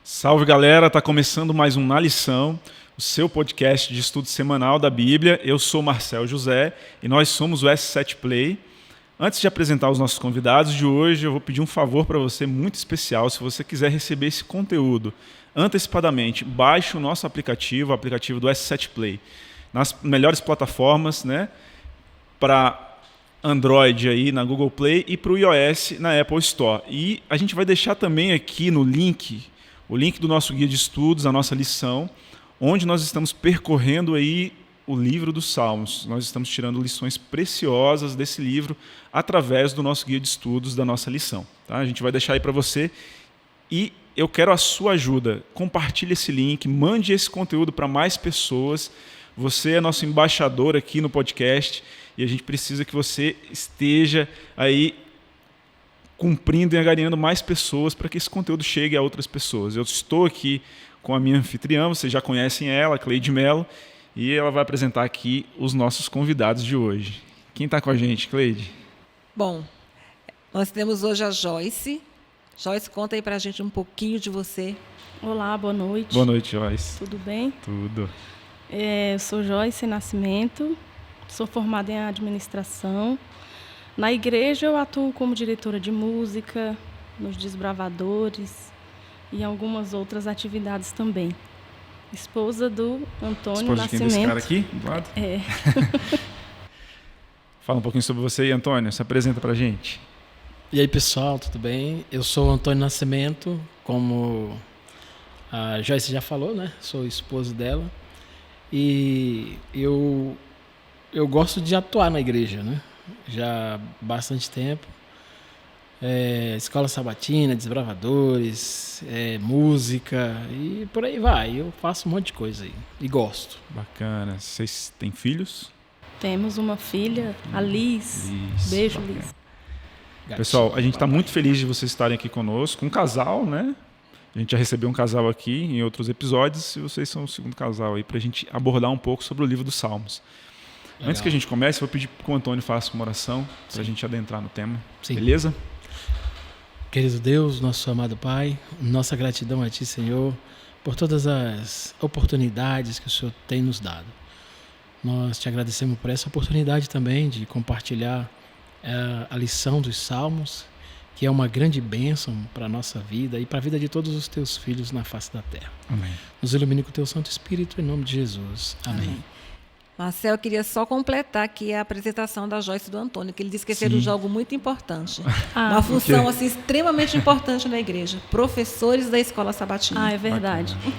Salve galera, está começando mais um Na Lição, o seu podcast de estudo semanal da Bíblia. Eu sou Marcel José e nós somos o S7 Play. Antes de apresentar os nossos convidados de hoje, eu vou pedir um favor para você muito especial. Se você quiser receber esse conteúdo antecipadamente, baixe o nosso aplicativo, o aplicativo do S7 Play, nas melhores plataformas, né, para Android aí na Google Play e para o iOS na Apple Store. E a gente vai deixar também aqui no link, o link do nosso guia de estudos, a nossa lição, onde nós estamos percorrendo aí o livro dos Salmos. Nós estamos tirando lições preciosas desse livro através do nosso guia de estudos da nossa lição. Tá? A gente vai deixar aí para você e eu quero a sua ajuda. Compartilhe esse link, mande esse conteúdo para mais pessoas. Você é nosso embaixador aqui no podcast e a gente precisa que você esteja aí cumprindo e angariando mais pessoas para que esse conteúdo chegue a outras pessoas. Eu estou aqui com a minha anfitriã, vocês já conhecem ela, Cleide Mello, e ela vai apresentar aqui os nossos convidados de hoje. Quem está com a gente, Cleide? Bom, nós temos hoje a Joyce. Joyce, conta aí para a gente um pouquinho de você. Olá, boa noite. Boa noite, Joyce. Tudo bem? Tudo. Eu sou Joyce Nascimento, sou formada em administração. Na igreja eu atuo como diretora de música, nos Desbravadores e algumas outras atividades também. Esposa do Antônio Esposa de quem, Nascimento. desse cara aqui, do lado? É. Fala um pouquinho sobre você aí, Antônio. Se apresenta pra gente. E aí, pessoal, tudo bem? Eu sou o Antônio Nascimento, como a Joyce já falou, né? Sou esposo dela. E eu gosto de atuar na igreja, né? Já há bastante tempo. Escola sabatina, desbravadores, música e por aí vai. Eu faço um monte de coisa aí e gosto. Bacana. Vocês têm filhos? Temos uma filha, a Liz. Beijo, Bacana. Liz. Pessoal, a gente está muito feliz de vocês estarem aqui conosco. Um casal, né? A gente já recebeu um casal aqui em outros episódios e vocês são o segundo casal aí para a gente abordar um pouco sobre o livro dos Salmos. Legal. Antes que a gente comece, eu vou pedir que o Antônio faça uma oração para a gente adentrar no tema. Sim. Beleza? Querido Deus, nosso amado Pai, nossa gratidão a Ti, Senhor, por todas as oportunidades que o Senhor tem nos dado. Nós te agradecemos por essa oportunidade também de compartilhar a lição dos Salmos, que é uma grande bênção para a nossa vida e para a vida de todos os Teus filhos na face da terra. Amém. Nos ilumine com o Teu Santo Espírito, em nome de Jesus. Amém. Marcel, eu queria só completar aqui a apresentação da Joyce e do Antônio, que eles esqueceram de algo muito importante. Uma função assim, extremamente importante na igreja. Professores da escola sabatina. É verdade. Bacana.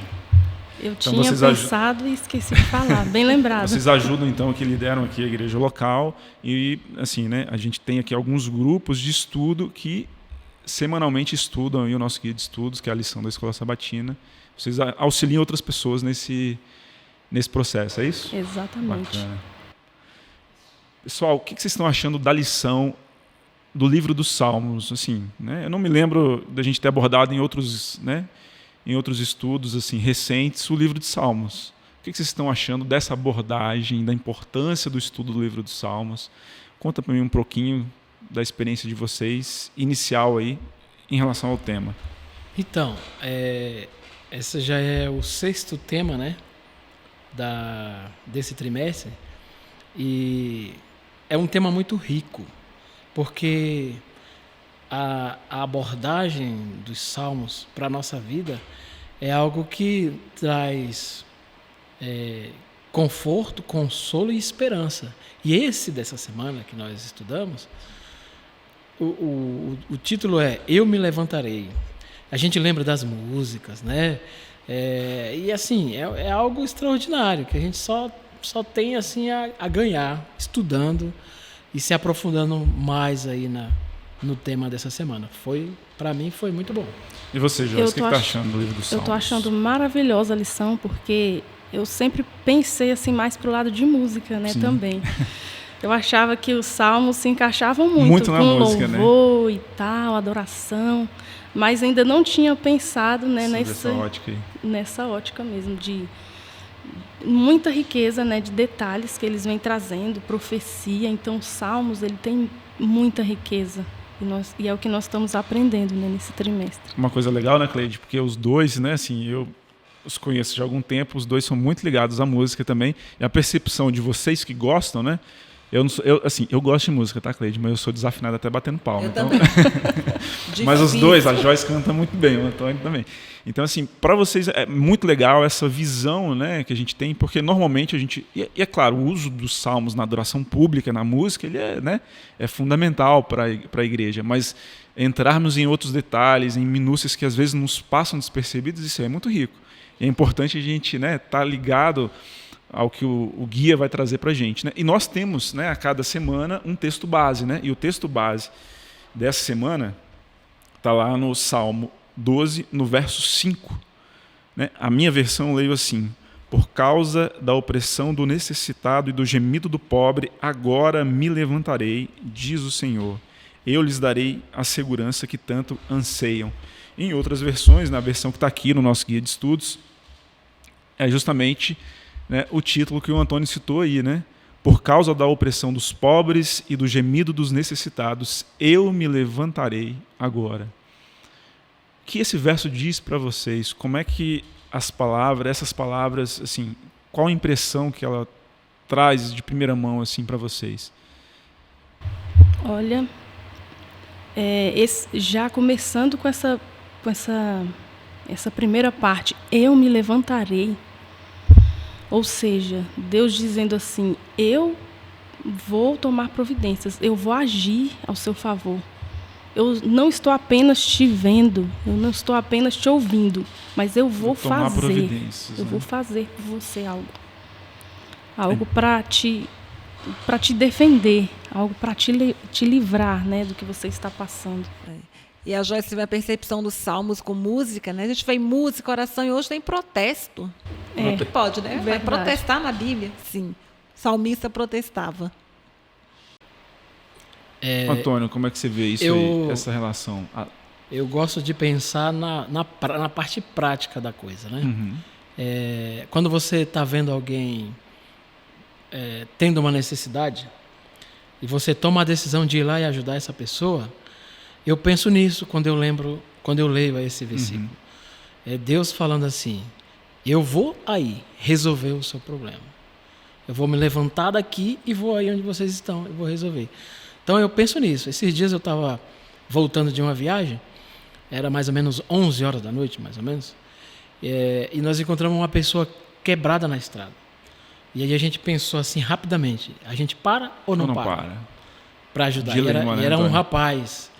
Eu Então, tinha vocês pensado e esqueci de falar. Bem lembrado. Vocês ajudam, então, que lideram aqui a igreja local e, assim, né, a gente tem aqui alguns grupos de estudo que semanalmente estudam aí o nosso guia de estudos, que é a lição da escola sabatina. Vocês auxiliam outras pessoas nesse processo, é isso? Exatamente. Bacana. Pessoal, o que vocês estão achando da lição do livro dos Salmos? Assim, né? Eu não me lembro da gente ter abordado em outros estudos assim, recentes o livro de Salmos. O que vocês estão achando dessa abordagem, da importância do estudo do livro dos Salmos? Conta para mim um pouquinho da experiência de vocês, inicial aí, em relação ao tema. Então, esse já é o 6º tema, né? Desse trimestre, e é um tema muito rico, porque a abordagem dos Salmos para a nossa vida é algo que traz conforto, consolo e esperança. E esse dessa semana que nós estudamos, o título é Eu Me Levantarei. A gente lembra das músicas, né? E assim, é algo extraordinário, que a gente só tem assim, a ganhar, estudando e se aprofundando mais aí no tema dessa semana. Para mim, foi muito bom. E você, Joyce, o que está achando do livro dos Salmos? Eu estou achando maravilhosa a lição, porque eu sempre pensei assim, mais para o lado de música, né, também. Eu achava que os salmos se encaixavam muito na com música, louvor, né? E tal, adoração, mas ainda não tinha pensado, né, nessa ótica mesmo, de muita riqueza, né, de detalhes que eles vêm trazendo, profecia. Então, os salmos, ele tem muita riqueza E é o que nós estamos aprendendo, né, nesse trimestre. Uma coisa legal, né, Cleide? Porque os dois, né, assim, eu os conheço já há algum tempo, os dois são muito ligados à música também. E a percepção de vocês que gostam, né? Eu gosto de música, tá, Cleide? Mas eu sou desafinado até batendo palma. Eu então... também. Mas os dois, a Joyce canta muito bem, o Antônio também. Então, assim, para vocês é muito legal essa visão, né, que a gente tem, porque normalmente a gente... E é claro, o uso dos salmos na adoração pública, na música, ele é fundamental para a igreja. Mas entrarmos em outros detalhes, em minúcias que às vezes nos passam despercebidos, isso é muito rico. E é importante a gente estar ligado ao que o guia vai trazer para a gente. Né? E nós temos, né, a cada semana um texto base. Né? E o texto base dessa semana está lá no Salmo 12, no verso 5. Né? A minha versão eu leio assim: por causa da opressão do necessitado e do gemido do pobre, agora me levantarei, diz o Senhor. Eu lhes darei a segurança que tanto anseiam. Em outras versões, na versão que está aqui no nosso guia de estudos, é justamente, né, o título que o Antônio citou aí, né? Por causa da opressão dos pobres e do gemido dos necessitados, eu me levantarei agora. O que esse verso diz para vocês? Como é que essas palavras, assim, qual a impressão que ela traz de primeira mão assim para vocês? Olha, já começando com essa primeira parte, eu me levantarei. Ou seja, Deus dizendo assim, eu vou tomar providências, eu vou agir ao seu favor. Eu não estou apenas te vendo, eu não estou apenas te ouvindo, mas eu vou fazer. Eu vou fazer por você algo para te defender, algo para te livrar, né, do que você está passando. E a Joyce teve a percepção dos salmos com música, né? A gente fez música, oração, e hoje tem protesto. Pode, né? Vai protestar na Bíblia? Sim. O salmista protestava. Antônio, como é que você vê isso aí, essa relação? Eu gosto de pensar na parte prática da coisa, né? Uhum. Quando você está vendo alguém tendo uma necessidade e você toma a decisão de ir lá e ajudar essa pessoa, eu penso nisso quando eu leio esse versículo. Uhum. É Deus falando assim: eu vou aí resolver o seu problema. Eu vou me levantar daqui e vou aí onde vocês estão, eu vou resolver. Então eu penso nisso. Esses dias eu estava voltando de uma viagem, era mais ou menos 11 horas da noite, mais ou menos, e nós encontramos uma pessoa quebrada na estrada. E aí a gente pensou assim rapidamente: a gente para ou não para? Para ajudar. E era um rapaz.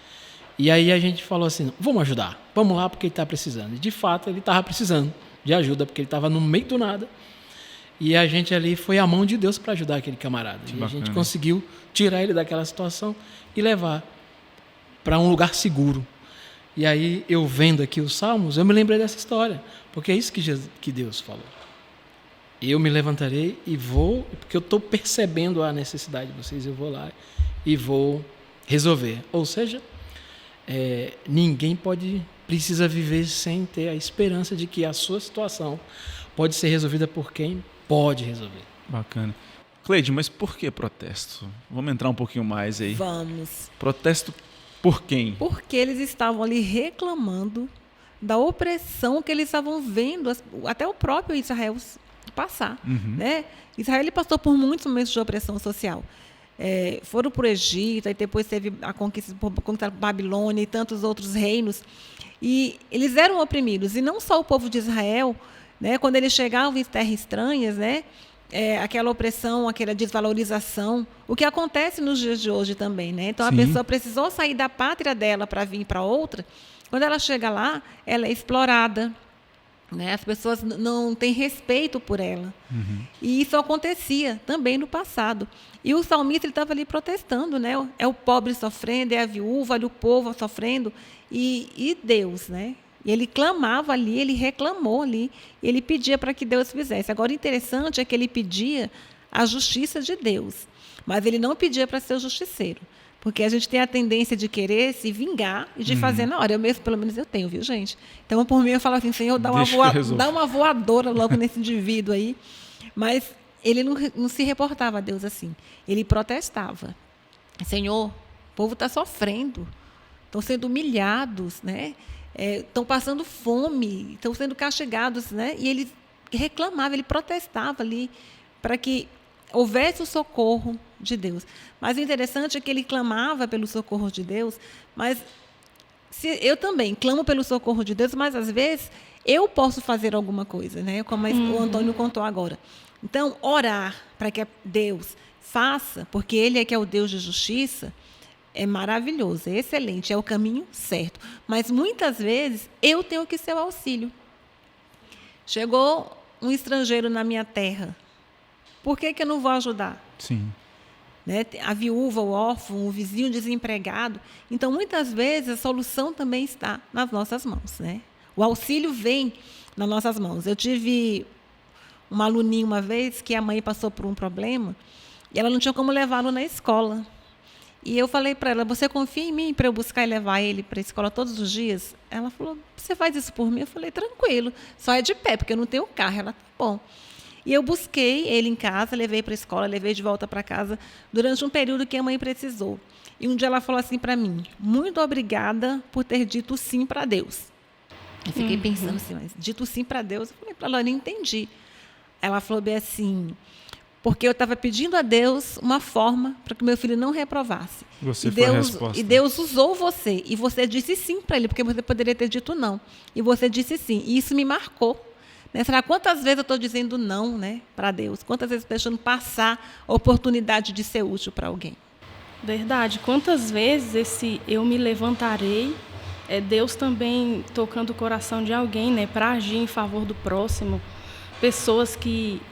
E aí a gente falou assim: vamos ajudar, vamos lá porque ele está precisando. E de fato ele estava precisando de ajuda, porque ele estava no meio do nada. E a gente ali foi a mão de Deus para ajudar aquele camarada. E a gente conseguiu tirar ele daquela situação e levar para um lugar seguro. E aí eu vendo aqui os Salmos, eu me lembrei dessa história, porque é isso que Deus falou. Eu me levantarei e vou, porque eu estou percebendo a necessidade de vocês, eu vou lá e vou resolver. Ou seja, ninguém precisa viver sem ter a esperança de que a sua situação pode ser resolvida por quem pode resolver. Bacana. Cleide, mas por que protesto? Vamos entrar um pouquinho mais aí. Vamos. Protesto por quem? Porque eles estavam ali reclamando da opressão que eles estavam vendo, até o próprio Israel passar. Uhum. Né? Israel ele passou por muitos momentos de opressão social. Foram para o Egito, aí depois teve a conquista da Babilônia e tantos outros reinos. E eles eram oprimidos. E não só o povo de Israel, né, quando eles chegavam em terras estranhas, né, aquela opressão, aquela desvalorização, o que acontece nos dias de hoje também. Né? Então, Sim. A pessoa precisou sair da pátria dela para vir para outra. Quando ela chega lá, ela é explorada. Né? As pessoas não têm respeito por ela. Uhum. E isso acontecia também no passado. E o salmista estava ali protestando, né? É o pobre sofrendo, é a viúva, olha o povo sofrendo. E Deus, né? E ele clamava ali, ele reclamou ali, ele pedia para que Deus fizesse. Agora, o interessante é que ele pedia a justiça de Deus, mas ele não pedia para ser o justiceiro. Porque a gente tem a tendência de querer se vingar e de fazer na hora. Eu mesmo, pelo menos, eu tenho, viu, gente? Então, por mim, eu falo assim: Senhor, dá uma voadora logo nesse indivíduo aí. Mas ele não se reportava a Deus assim. Ele protestava. Senhor, o povo está sofrendo. estão sendo humilhados, né? Estão passando fome, estão sendo castigados, né? E ele reclamava, ele protestava ali para que houvesse o socorro de Deus. Mas o interessante é que ele clamava pelo socorro de Deus, mas eu também clamo pelo socorro de Deus, mas às vezes eu posso fazer alguma coisa, né? Como o Antônio contou agora. Então, orar para que Deus faça, porque Ele é que é o Deus de justiça, é maravilhoso, é excelente, é o caminho certo. Mas muitas vezes eu tenho que ser o auxílio. Chegou um estrangeiro na minha terra, por que eu não vou ajudar? Sim. Né? A viúva, o órfão, o vizinho desempregado. Então, muitas vezes, a solução também está nas nossas mãos. Né? O auxílio vem nas nossas mãos. Eu tive uma aluninha uma vez que a mãe passou por um problema e ela não tinha como levá-lo na escola. E eu falei para ela, você confia em mim para eu buscar e levar ele para a escola todos os dias? Ela falou, você faz isso por mim? Eu falei, tranquilo, só é de pé, porque eu não tenho carro. Ela, tá bom. E eu busquei ele em casa, levei para a escola, levei de volta para casa durante um período que a mãe precisou. E um dia ela falou assim para mim, muito obrigada por ter dito sim para Deus. Eu fiquei pensando assim, mas dito sim para Deus? Eu falei para ela, eu não entendi. Ela falou bem assim, porque eu estava pedindo a Deus uma forma para que meu filho não reprovasse. Você foi a resposta. E Deus usou você, e você disse sim para ele, porque você poderia ter dito não. E você disse sim, e isso me marcou. Né? Será quantas vezes eu estou dizendo não, né, para Deus? Quantas vezes deixando passar a oportunidade de ser útil para alguém? Verdade. Quantas vezes esse eu me levantarei, é Deus também tocando o coração de alguém, né, para agir em favor do próximo. Pessoas que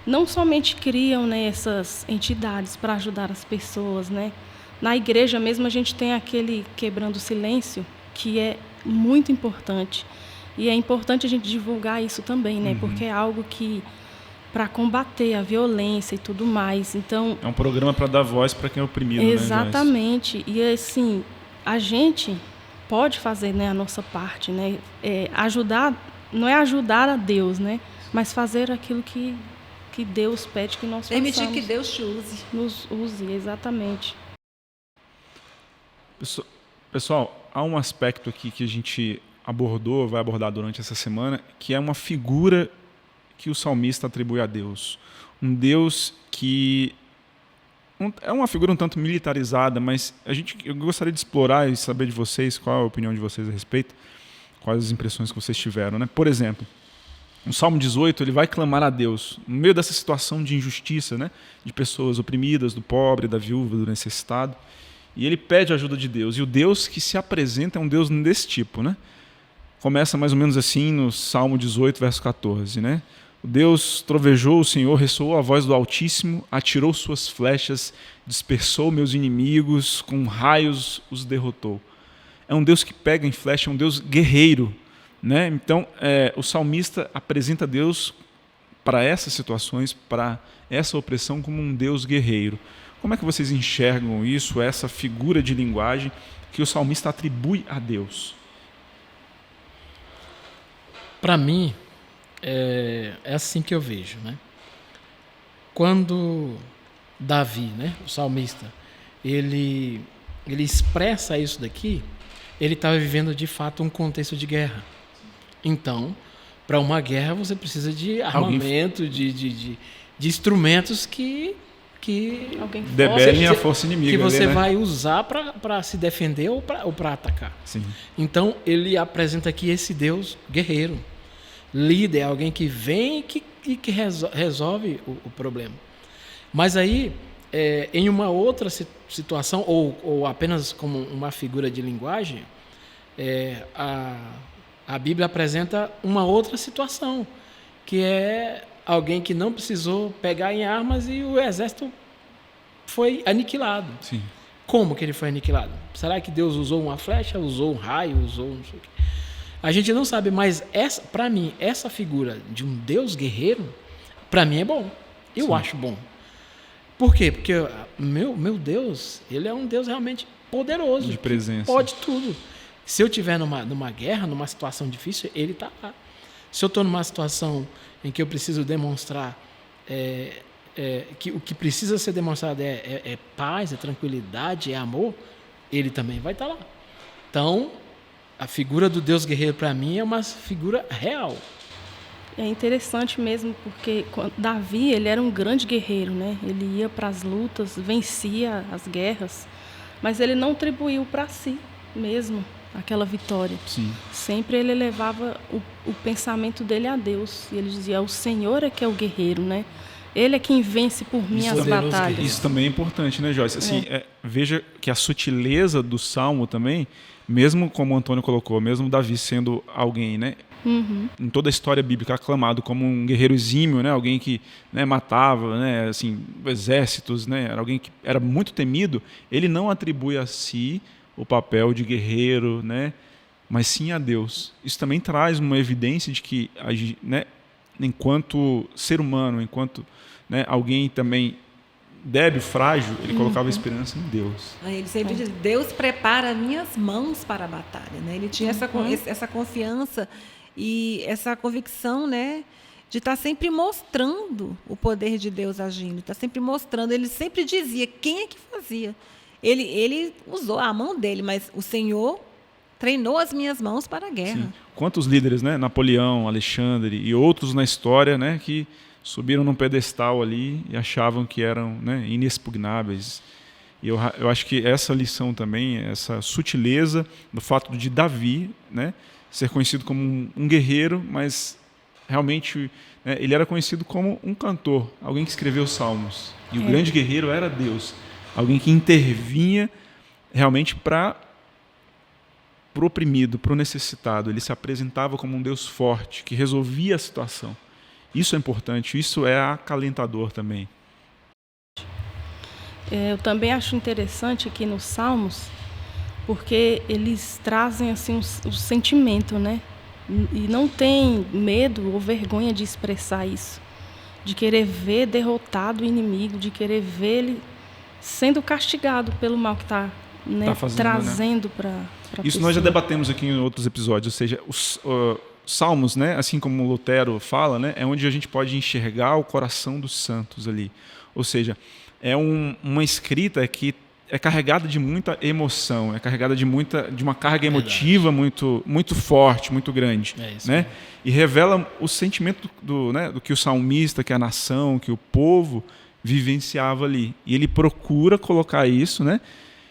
não somente criam, né, essas entidades para ajudar as pessoas, né? Na igreja mesmo a gente tem aquele quebrando o silêncio, que é muito importante. E é importante a gente divulgar isso também, né? Porque é algo que, para combater a violência e tudo mais. Então, é um programa para dar voz para quem é oprimido, exatamente. Né, e assim, a gente pode fazer, né, a nossa parte, né? Ajudar, não é ajudar a Deus, né? Mas fazer aquilo que Deus pede que nós façamos. Permitir que Deus te use. Nos use, exatamente. Pessoal, há um aspecto aqui que a gente vai abordar durante essa semana, que é uma figura que o salmista atribui a Deus. Um Deus que é uma figura um tanto militarizada, mas eu gostaria de explorar e saber de vocês qual é a opinião de vocês a respeito, quais as impressões que vocês tiveram, né? Por exemplo, no Salmo 18, ele vai clamar a Deus, no meio dessa situação de injustiça, né? De pessoas oprimidas, do pobre, da viúva, do necessitado, e ele pede a ajuda de Deus. E o Deus que se apresenta é um Deus desse tipo, né? Começa mais ou menos assim no Salmo 18, verso 14, né? O Deus trovejou, o Senhor ressoou a voz do Altíssimo, atirou suas flechas, dispersou meus inimigos, com raios os derrotou. É um Deus que pega em flecha, é um Deus guerreiro, né? Então, o salmista apresenta Deus para essas situações, para essa opressão, como um Deus guerreiro. Como é que vocês enxergam isso, essa figura de linguagem que o salmista atribui a Deus? Para mim, é assim que eu vejo, né? Quando Davi, né, o salmista, ele expressa isso daqui, ele estava vivendo de fato um contexto de guerra. Então, para uma guerra você precisa de armamento, de instrumentos que debelem a força inimiga. Que você ali, né? vai usar para se defender ou para atacar. Sim. Então, ele apresenta aqui esse Deus guerreiro. Líder, alguém que vem e que resolve o problema. Mas aí, em uma outra situação, ou apenas como uma figura de linguagem, a Bíblia apresenta uma outra situação, que é alguém que não precisou pegar em armas e o exército foi aniquilado. Sim. Como que ele foi aniquilado? Será que Deus usou uma flecha, usou um raio, usou não sei o quê? A gente não sabe, mas para mim, essa figura de um Deus guerreiro, para mim é bom. Eu Sim. acho bom. Por quê? Porque meu Deus, ele é um Deus realmente poderoso. De presença. Pode tudo. Se eu estiver numa guerra, numa situação difícil, ele está lá. Se eu estou numa situação em que eu preciso demonstrar que o que precisa ser demonstrado é paz, é tranquilidade, é amor, ele também vai estar lá. Então, a figura do Deus guerreiro para mim é uma figura real. É interessante mesmo, porque Davi, ele era um grande guerreiro, né? Ele ia para as lutas, vencia as guerras, mas ele não atribuiu para si mesmo aquela vitória. Sim. Sempre ele levava o pensamento dele a Deus. E ele dizia, o Senhor é que é o guerreiro, né? Ele é quem vence por mim as batalhas. Isso também é importante, né, Joyce? Assim, veja que a sutileza do Salmo também, mesmo como o Antônio colocou, mesmo Davi sendo alguém, né, em toda a história bíblica aclamado como um guerreiro exímio, né, alguém que, né, matava, né, assim, exércitos, né, era alguém que era muito temido, ele não atribui a si o papel de guerreiro, né, mas sim a Deus. Isso também traz uma evidência de que, né, enquanto ser humano, enquanto, né, alguém também débil, frágil, ele colocava a esperança em Deus. Ele sempre diz, Deus prepara minhas mãos para a batalha, né? Ele tinha essa confiança e essa convicção, né, de estar sempre mostrando o poder de Deus agindo, estar sempre mostrando. Ele sempre dizia quem é que fazia. Ele usou a mão dele, mas o Senhor treinou as minhas mãos para a guerra. Sim. Quantos líderes, né? Napoleão, Alexandre e outros na história, né, que subiram num pedestal ali e achavam que eram, né, inexpugnáveis. E eu acho que essa lição também, essa sutileza do fato de Davi, né, ser conhecido como um guerreiro, mas realmente, né, ele era conhecido como um cantor, alguém que escreveu salmos. E o grande guerreiro era Deus, alguém que intervinha realmente para o oprimido, para o necessitado. Ele se apresentava como um Deus forte, que resolvia a situação. Isso é importante, isso é acalentador também. Eu também acho interessante aqui nos Salmos, porque eles trazem assim o sentimento, né? E não tem medo ou vergonha de expressar isso, de querer ver derrotado o inimigo, de querer ver ele sendo castigado pelo mal que está, né, trazendo, né, para isso pessoa. Nós já debatemos aqui em outros episódios, ou seja, os Salmos, né, assim como Lutero fala, né, é onde a gente pode enxergar o coração dos santos ali. Ou seja, é uma escrita que é carregada de muita emoção, é carregada de uma carga emotiva muito, muito forte, muito grande, né? E revela o sentimento do que o salmista, que a nação, que o povo vivenciava ali. E ele procura colocar isso, né?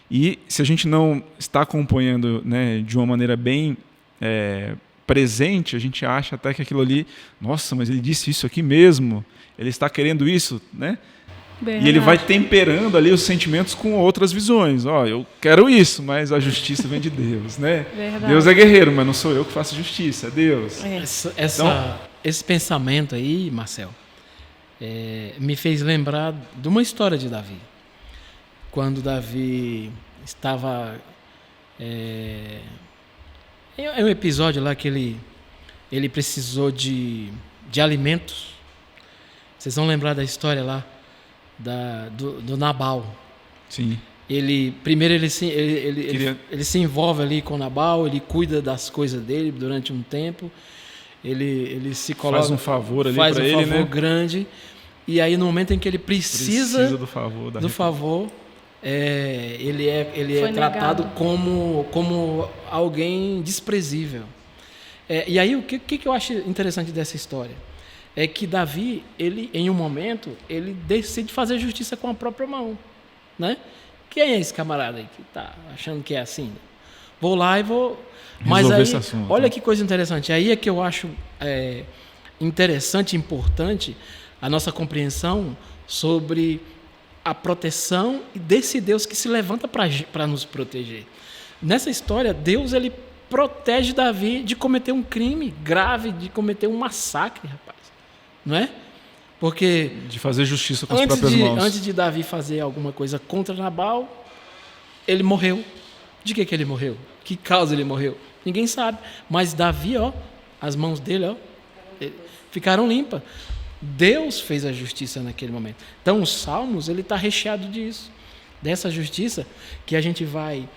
E se a gente não está acompanhando, né, de uma maneira bem presente, a gente acha até que aquilo ali, nossa, mas ele disse isso aqui mesmo, ele está querendo isso, né? Verdade. E ele vai temperando ali os sentimentos com outras visões. Eu quero isso, mas a justiça vem de Deus, né? Verdade. Deus é guerreiro, mas não sou eu que faço justiça, é Deus. Esse pensamento aí, Marcel, me fez lembrar de uma história de Davi. Quando Davi estava... É um episódio lá que ele precisou de alimentos. Vocês vão lembrar da história lá do Nabal. Sim. Primeiro ele se envolve ali com Nabal, ele cuida das coisas dele durante um tempo. Ele se coloca, faz um favor ali para ele, né? Faz um favor grande. E aí no momento em que ele precisa do favor, ele é tratado como alguém desprezível. E aí o que eu acho interessante dessa história é que Davi, ele em um momento, ele decide fazer justiça com a própria mão, né? Quem é esse camarada aí que está achando que é assim? Vou lá e vou... Mas aí, esse assunto, olha que coisa interessante. Aí é que eu acho interessante e importante a nossa compreensão sobre a proteção desse Deus que se levanta para nos proteger. Nessa história, Deus ele protege Davi de cometer um crime grave, de cometer um massacre, rapaz. Não é? Porque... de fazer justiça com as próprias mãos. Antes de Davi fazer alguma coisa contra Nabal, ele morreu. De que ele morreu? Que causa ele morreu? Ninguém sabe. Mas Davi, as mãos dele, ficaram limpas. Deus fez a justiça naquele momento. Então, os Salmos, ele está recheado disso. Dessa justiça que a gente vai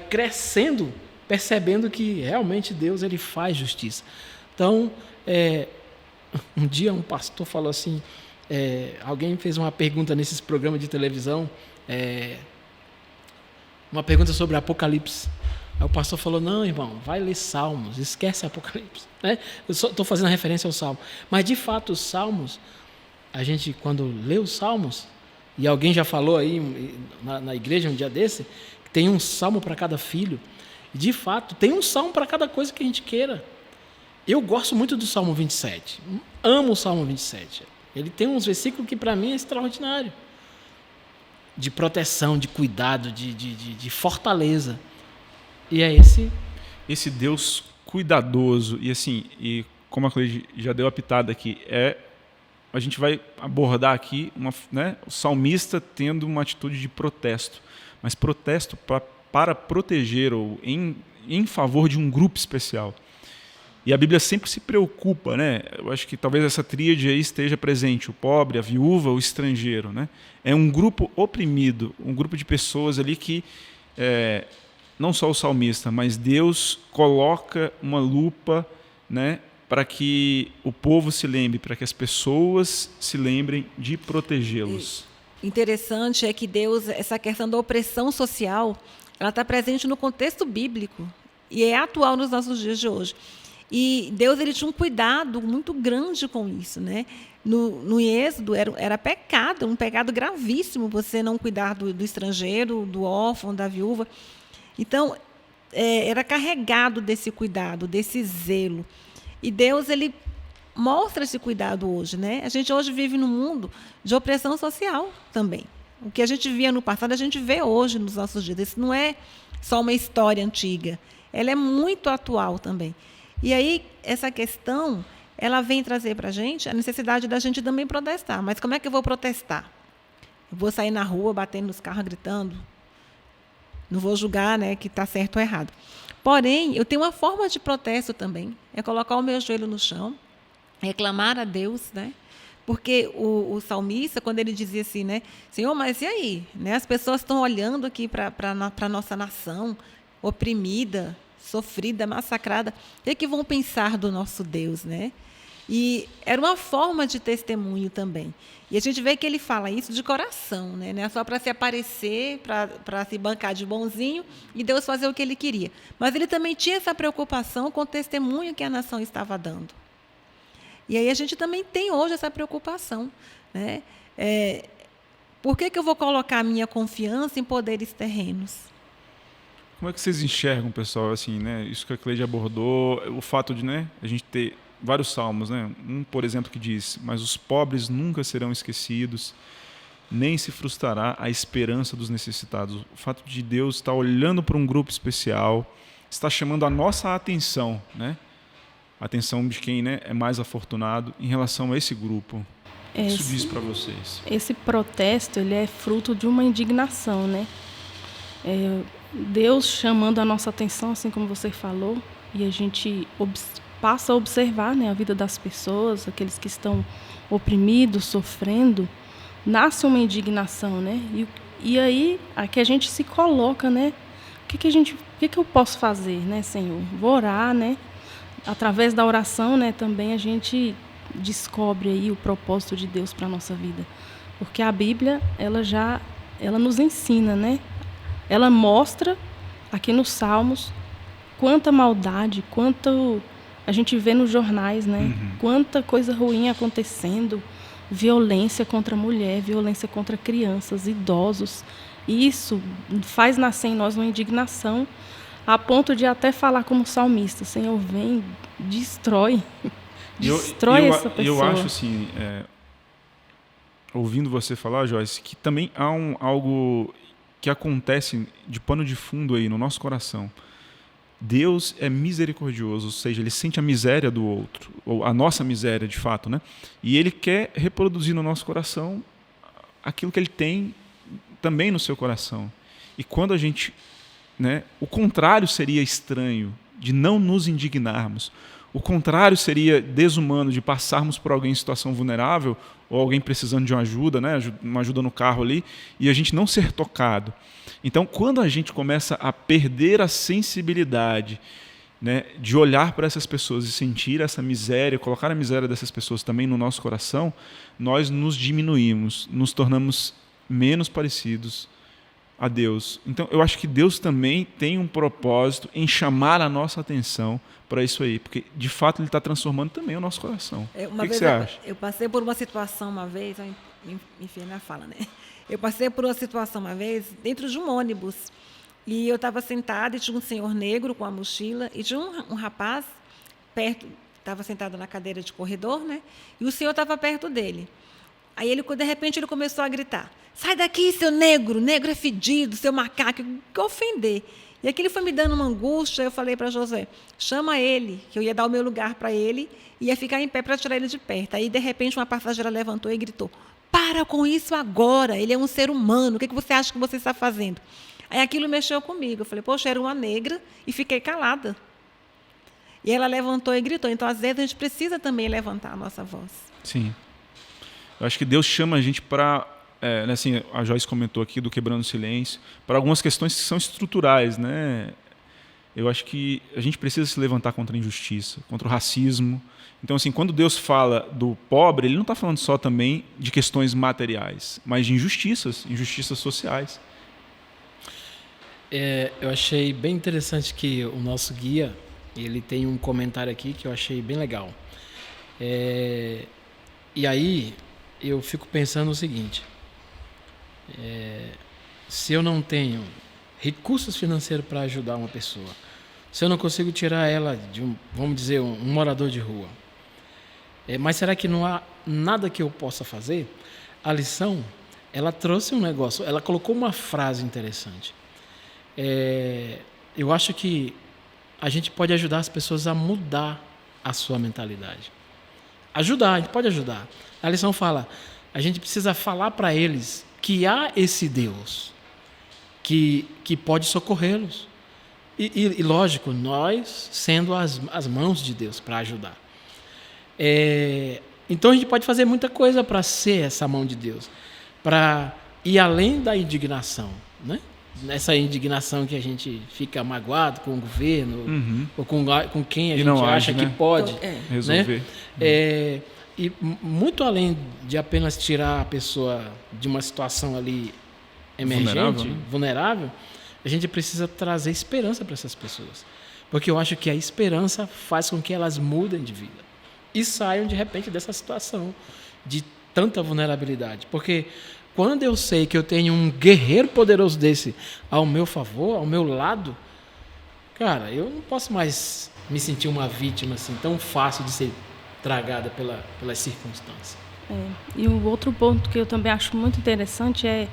crescendo, percebendo que realmente Deus ele faz justiça. Então, um dia um pastor falou assim, alguém fez uma pergunta nesses programas de televisão, uma pergunta sobre Apocalipse. Aí o pastor falou, não, irmão, vai ler Salmos, esquece Apocalipse. Né? Eu só estou fazendo referência ao Salmo. Mas, de fato, os Salmos, a gente, quando lê os Salmos, e alguém já falou aí na igreja um dia desse, que tem um salmo para cada filho. E, de fato, tem um salmo para cada coisa que a gente queira. Eu gosto muito do Salmo 27. Amo o Salmo 27. Ele tem uns versículos que, para mim, é extraordinário. De proteção, de cuidado, de fortaleza. E é esse Deus cuidadoso. E assim, e como a Cleide já deu a pitada aqui, a gente vai abordar aqui o salmista tendo uma atitude de protesto. Mas protesto para proteger ou em favor de um grupo especial. E a Bíblia sempre se preocupa, né? Eu acho que talvez essa tríade aí esteja presente, o pobre, a viúva, o estrangeiro, né? É um grupo oprimido, um grupo de pessoas ali que, não só o salmista, mas Deus coloca uma lupa, né, para que o povo se lembre, para que as pessoas se lembrem de protegê-los. Interessante é que Deus, essa questão da opressão social, ela está presente no contexto bíblico e é atual nos nossos dias de hoje. E Deus ele tinha um cuidado muito grande com isso, né? No Êxodo era pecado, um pecado gravíssimo você não cuidar do estrangeiro, do órfão, da viúva. Então, era carregado desse cuidado, desse zelo. E Deus ele mostra esse cuidado hoje, né? A gente hoje vive num mundo de opressão social também. O que a gente via no passado, a gente vê hoje nos nossos dias. Isso não é só uma história antiga, ela é muito atual também. E aí, essa questão, ela vem trazer para a gente a necessidade da gente também protestar. Mas como é que eu vou protestar? Eu vou sair na rua, batendo nos carros, gritando? Não vou julgar, né, que está certo ou errado. Porém, eu tenho uma forma de protesto também. É colocar o meu joelho no chão, reclamar a Deus, né? Porque o salmista, quando ele dizia assim, né, Senhor, mas e aí? Né, as pessoas estão olhando aqui para a nossa nação, oprimida, sofrida, massacrada. O que vão pensar do nosso Deus, né? E era uma forma de testemunho também. E a gente vê que ele fala isso de coração, né? Não é só para se aparecer, para se bancar de bonzinho e Deus fazer o que ele queria. Mas ele também tinha essa preocupação com o testemunho que a nação estava dando. E aí a gente também tem hoje essa preocupação, né? Por que eu vou colocar a minha confiança em poderes terrenos? Como é que vocês enxergam, pessoal, assim, né? Isso que a Cleide abordou, o fato de, né, a gente ter vários salmos, né? Um, por exemplo, que diz: mas os pobres nunca serão esquecidos, nem se frustrará a esperança dos necessitados. O fato de Deus estar olhando para um grupo especial, está chamando a nossa atenção, né? A atenção de quem, né, é mais afortunado em relação a esse grupo. O que isso diz para vocês? Esse protesto ele é fruto de uma indignação, né? Deus chamando a nossa atenção, assim como você falou, e a gente passa a observar, né, a vida das pessoas, aqueles que estão oprimidos, sofrendo, nasce uma indignação, né? E aí aqui a gente se coloca, né? O que eu posso fazer, né, Senhor? Vou orar, né? Através da oração, né, também a gente descobre aí o propósito de Deus para a nossa vida, porque a Bíblia ela nos ensina, né? Ela mostra aqui nos Salmos quanta maldade, quanto a gente vê nos jornais, né? Quanta coisa ruim acontecendo, violência contra a mulher, violência contra crianças, idosos. Isso faz nascer em nós uma indignação, a ponto de até falar como salmista: Senhor, vem, destrói essa pessoa. Eu acho assim, ouvindo você falar, Joyce, que também há algo que acontece de pano de fundo aí no nosso coração. Deus é misericordioso, ou seja, ele sente a miséria do outro, ou a nossa miséria de fato, né? E ele quer reproduzir no nosso coração aquilo que ele tem também no seu coração. E quando a gente, né, o contrário seria estranho, de não nos indignarmos. O contrário seria desumano, de passarmos por alguém em situação vulnerável ou alguém precisando de uma ajuda, né, uma ajuda no carro ali, e a gente não ser tocado. Então, quando a gente começa a perder a sensibilidade, né, de olhar para essas pessoas e sentir essa miséria, colocar a miséria dessas pessoas também no nosso coração, nós nos diminuímos, nos tornamos menos parecidos a Deus. Então, eu acho que Deus também tem um propósito em chamar a nossa atenção para isso aí, porque, de fato, Ele está transformando também o nosso coração. O que você acha? Eu passei por uma situação uma vez, enfim, na fala, né? Eu passei por uma situação uma vez dentro de um ônibus, e eu estava sentada e tinha um senhor negro com a mochila, e tinha um rapaz perto, estava sentado na cadeira de corredor, né? E o senhor estava perto dele. Aí, de repente, ele começou a gritar: sai daqui, seu negro, negro é fedido, seu macaco, que ofender. E aquilo foi me dando uma angústia. Eu falei para José: chama ele, que eu ia dar o meu lugar para ele, e ia ficar em pé para tirar ele de perto. Aí, de repente, uma passageira levantou e gritou: para com isso agora, ele é um ser humano, o que você acha que você está fazendo? Aí aquilo mexeu comigo. Eu falei: poxa, era uma negra, e fiquei calada. E ela levantou e gritou. Então, às vezes, a gente precisa também levantar a nossa voz. Sim. Eu acho que Deus chama a gente para... assim, a Joyce comentou aqui do Quebrando o Silêncio, para algumas questões que são estruturais, né? Eu acho que a gente precisa se levantar contra a injustiça, contra o racismo. Então, assim, quando Deus fala do pobre, Ele não está falando só também de questões materiais, mas de injustiças sociais. Eu achei bem interessante que o nosso guia, ele tem um comentário aqui que eu achei bem legal. E aí eu fico pensando o seguinte: se eu não tenho recursos financeiros para ajudar uma pessoa, se eu não consigo tirar ela de vamos dizer, um morador de rua, mas será que não há nada que eu possa fazer? A lição, ela trouxe um negócio, ela colocou uma frase interessante. Eu acho que a gente pode ajudar as pessoas a mudar a sua mentalidade. A gente pode ajudar. A lição fala: a gente precisa falar para eles que há esse Deus que pode socorrê-los. E lógico, nós sendo as mãos de Deus para ajudar. Então a gente pode fazer muita coisa para ser essa mão de Deus, para ir além da indignação, né? Nessa indignação que a gente fica magoado com o governo, ou com quem a gente acha que pode resolver. Né? E muito além de apenas tirar a pessoa de uma situação ali emergente, vulnerável, a gente precisa trazer esperança para essas pessoas. Porque eu acho que a esperança faz com que elas mudem de vida e saiam, de repente, dessa situação de tanta vulnerabilidade. Porque quando eu sei que eu tenho um guerreiro poderoso desse ao meu favor, ao meu lado, cara, eu não posso mais me sentir uma vítima assim, tão fácil de ser tragada pelas circunstâncias. E o outro ponto que eu também acho muito interessante é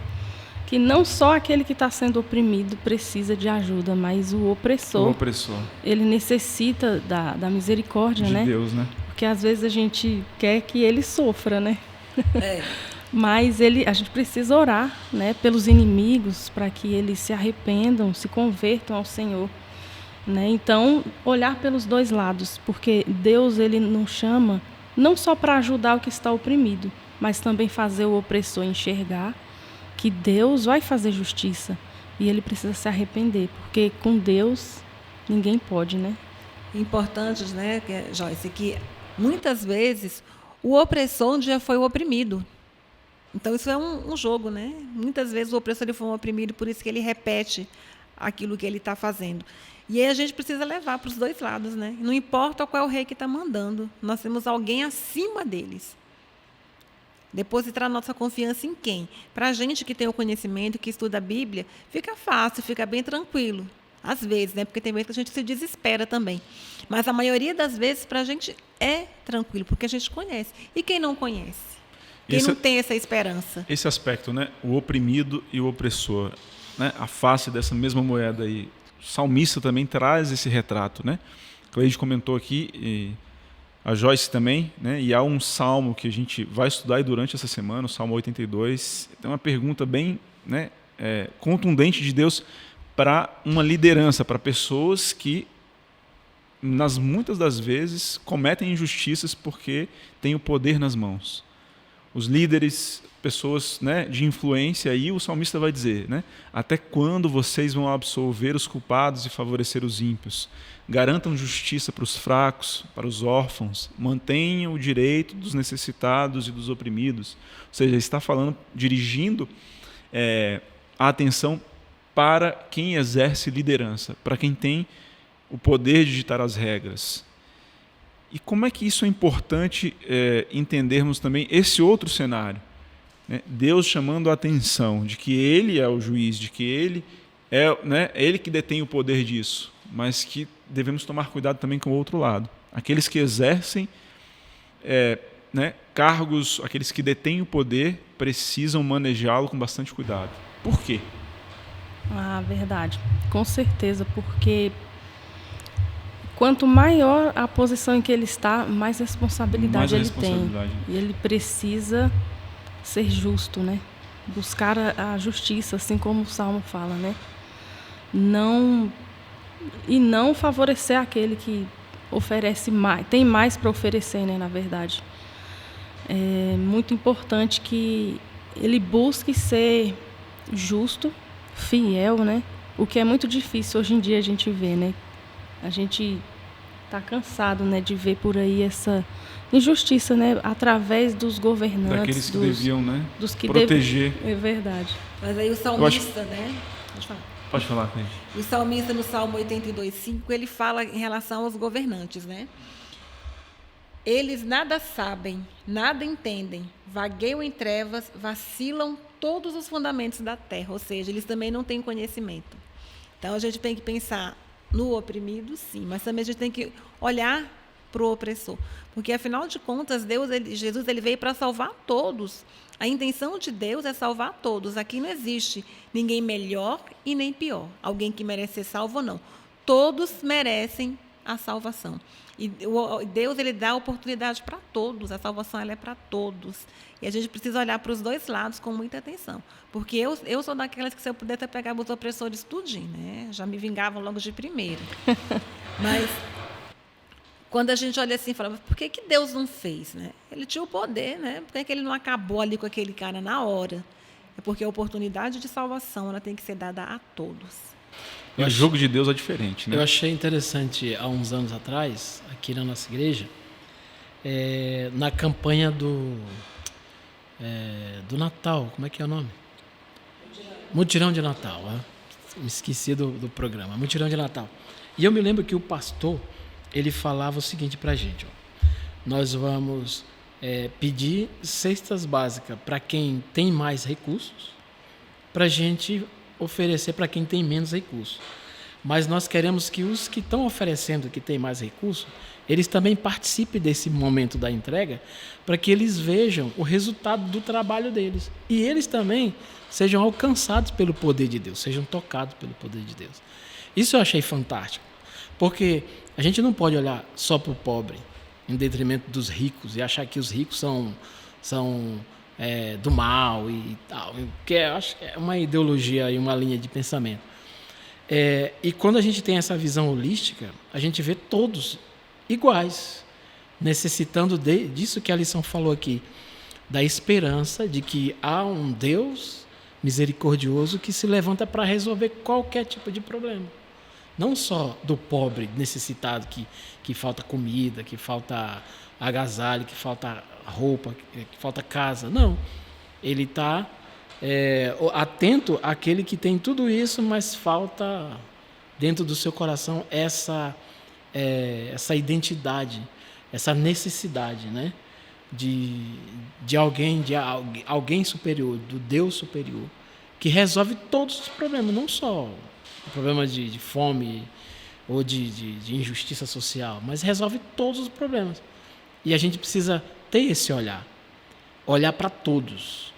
que não só aquele que está sendo oprimido precisa de ajuda, mas o opressor. Ele necessita da misericórdia, de né? Deus, né? Porque às vezes a gente quer que ele sofra, né? Mas a gente precisa orar, né, pelos inimigos, para que eles se arrependam, se convertam ao Senhor, né? Então, olhar pelos dois lados, porque Deus, Ele nos chama não só para ajudar o que está oprimido, mas também fazer o opressor enxergar que Deus vai fazer justiça e ele precisa se arrepender, porque com Deus ninguém pode, né? Importante, né, Joyce, que muitas vezes o opressor já foi o oprimido. Então, isso é um jogo, né? Muitas vezes o opressor ele foi um oprimido, por isso que ele repete aquilo que ele está fazendo. E aí a gente precisa levar para os dois lados, né? Não importa qual é o rei que está mandando, nós temos alguém acima deles. Depositar a nossa confiança em quem? Para a gente que tem o conhecimento, que estuda a Bíblia, fica fácil, fica bem tranquilo. Às vezes, né? Porque tem vezes que a gente se desespera também. Mas a maioria das vezes, para a gente é tranquilo, porque a gente conhece. E quem não conhece? Quem não tem essa esperança? Esse aspecto, né? O oprimido e o opressor, né? A face dessa mesma moeda aí. O salmista também traz esse retrato, né? Cleide comentou aqui, e a Joyce também, né? E há um salmo que a gente vai estudar aí durante essa semana, o Salmo 82. Tem uma pergunta bem, né, contundente de Deus para uma liderança, para pessoas que, muitas das vezes, cometem injustiças porque têm o poder nas mãos. Os líderes, pessoas, né, de influência, aí o salmista vai dizer, né, até quando vocês vão absolver os culpados e favorecer os ímpios? Garantam justiça para os fracos, para os órfãos, mantenham o direito dos necessitados e dos oprimidos. Ou seja, ele está falando, dirigindo a atenção para quem exerce liderança, para quem tem o poder de ditar as regras. E como é que isso é importante entendermos também esse outro cenário? Né? Deus chamando a atenção de que Ele é o juiz, de que Ele é, né, Ele que detém o poder disso, mas que devemos tomar cuidado também com o outro lado. Aqueles que exercem né, cargos, aqueles que detêm o poder, precisam manejá-lo com bastante cuidado. Por quê? Verdade. Com certeza, porque quanto maior a posição em que ele está, mais responsabilidade ele tem. E ele precisa ser justo, né? Buscar a justiça, assim como o Salmo fala, né? Não favorecer aquele que oferece mais, tem mais para oferecer, né, na verdade. É muito importante que ele busque ser justo, fiel, né? O que é muito difícil hoje em dia a gente ver, né? A gente está cansado, né, de ver por aí essa injustiça, né, através dos governantes, daqueles que deviam, né, dos que proteger. É verdade. Mas aí o salmista, né? Pode falar. Pode falar, gente. O salmista, no Salmo 82:5, ele fala em relação aos governantes, né? Eles nada sabem, nada entendem, vagueiam em trevas, vacilam todos os fundamentos da terra, ou seja, eles também não têm conhecimento. Então, a gente tem que pensar no oprimido, sim, mas também a gente tem que olhar para o opressor, porque, afinal de contas, Jesus veio para salvar todos. A intenção de Deus é salvar todos. Aqui não existe ninguém melhor e nem pior, alguém que merece ser salvo ou não. Todos merecem a salvação. E Deus, ele dá oportunidade para todos, a salvação ela é para todos. E a gente precisa olhar para os dois lados com muita atenção. Porque eu sou daquelas que, se eu pudesse pegar os opressores tudinho, né? Já me vingavam logo de primeiro. Mas quando a gente olha assim, fala, por que Deus não fez? Né? Ele tinha o poder, né? Por que ele não acabou ali com aquele cara na hora? É porque a oportunidade de salvação ela tem que ser dada a todos. E o jogo de Deus é diferente, né? Eu achei interessante, há uns anos atrás, aqui na nossa igreja, na campanha do Natal, como é que é o nome? Mutirão de Natal. Me esqueci do programa, Mutirão de Natal. E eu me lembro que o pastor, ele falava o seguinte para a gente, nós vamos pedir cestas básicas para quem tem mais recursos, para a gente oferecer para quem tem menos recursos. Mas nós queremos que os que estão oferecendo, que têm mais recursos, eles também participem desse momento da entrega, para que eles vejam o resultado do trabalho deles. E eles também sejam alcançados pelo poder de Deus, sejam tocados pelo poder de Deus. Isso eu achei fantástico, porque a gente não pode olhar só para o pobre, em detrimento dos ricos, e achar que os ricos são do mal e tal, que eu acho que é uma ideologia e uma linha de pensamento. E quando a gente tem essa visão holística, a gente vê todos iguais, necessitando disso que a lição falou aqui, da esperança de que há um Deus misericordioso que se levanta para resolver qualquer tipo de problema. Não só do pobre necessitado, que falta comida, que falta agasalho, que falta roupa, que falta casa. Não. Ele está atento àquele que tem tudo isso, mas falta dentro do seu coração essa identidade, essa necessidade, né? de alguém superior, do Deus superior, que resolve todos os problemas, não só o problema de fome ou de injustiça social, mas resolve todos os problemas. E a gente precisa ter esse olhar para todos,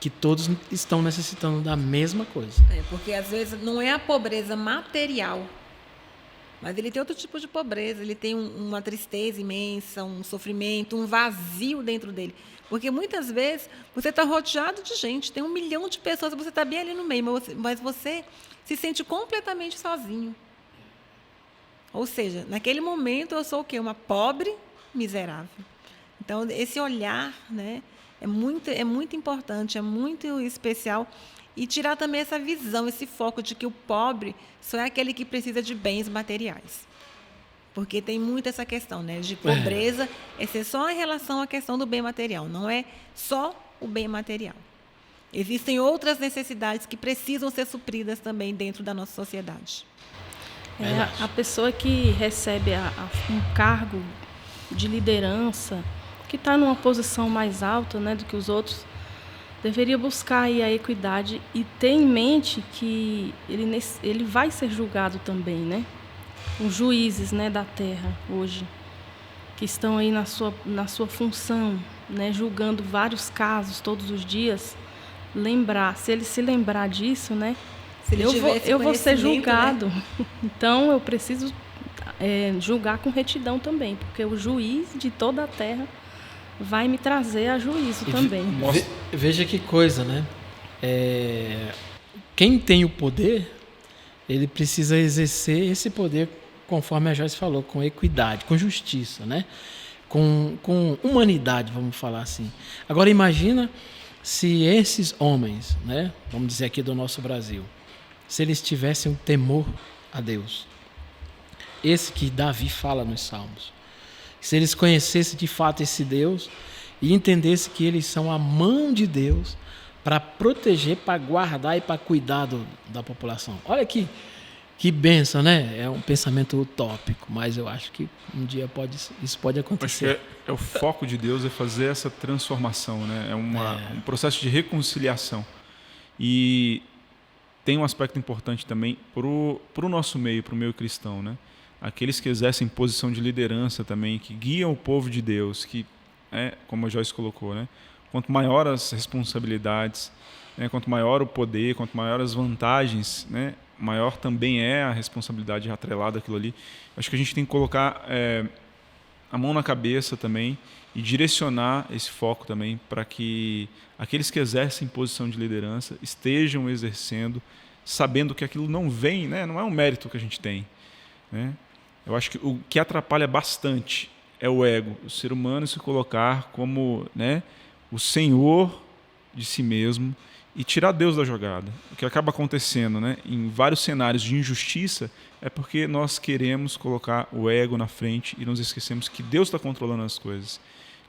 que todos estão necessitando da mesma coisa. Porque às vezes não é a pobreza material, mas ele tem outro tipo de pobreza, ele tem uma tristeza imensa, um sofrimento, um vazio dentro dele. Porque muitas vezes você está rodeado de gente, tem 1 milhão de pessoas, você está bem ali no meio, mas você se sente completamente sozinho. Ou seja, naquele momento eu sou o quê? Uma pobre miserável. Então, esse olhar, né, é muito importante, é muito especial. E tirar também essa visão, esse foco de que o pobre só é aquele que precisa de bens materiais. Porque tem muito essa questão, né, de pobreza, é ser só em relação à questão do bem material, não é só o bem material. Existem outras necessidades que precisam ser supridas também dentro da nossa sociedade. A pessoa que recebe um cargo de liderança, que está numa posição mais alta, né, do que os outros, deveria buscar aí a equidade e ter em mente que ele vai ser julgado também, né? Os juízes, né, da terra hoje, que estão aí na sua função, né, julgando vários casos todos os dias, se ele se lembrar disso, né, eu vou ser julgado. Né? Então, eu preciso julgar com retidão também, porque o juiz de toda a terra vai me trazer a juízo também. Veja que coisa, né? Quem tem o poder, ele precisa exercer esse poder, conforme a Joyce falou, com equidade, com justiça, né? Com humanidade, vamos falar assim. Agora, imagina se esses homens, né, vamos dizer aqui do nosso Brasil, se eles tivessem um temor a Deus, esse que Davi fala nos Salmos, se eles conhecessem de fato esse Deus e entendessem que eles são a mão de Deus para proteger, para guardar e para cuidar da população. Olha que bênção, né? É um pensamento utópico, mas eu acho que um dia isso pode acontecer. Acho que o foco de Deus é fazer essa transformação, né? Um processo de reconciliação. E tem um aspecto importante também para o nosso meio, para o meio cristão, né? Aqueles que exercem posição de liderança também, que guiam o povo de Deus, que como a Joyce colocou, né? Quanto maior as responsabilidades, né? Quanto maior o poder, quanto maior as vantagens, né? Maior também é a responsabilidade atrelada àquilo ali. Acho que a gente tem que colocar a mão na cabeça também e direcionar esse foco também para que aqueles que exercem posição de liderança estejam exercendo, sabendo que aquilo não vem, né? Não é um mérito que a gente tem, né? Eu acho que o que atrapalha bastante é o ego, o ser humano se colocar como, né, o senhor de si mesmo e tirar Deus da jogada. O que acaba acontecendo, né, em vários cenários de injustiça é porque nós queremos colocar o ego na frente e nos esquecemos que Deus está controlando as coisas,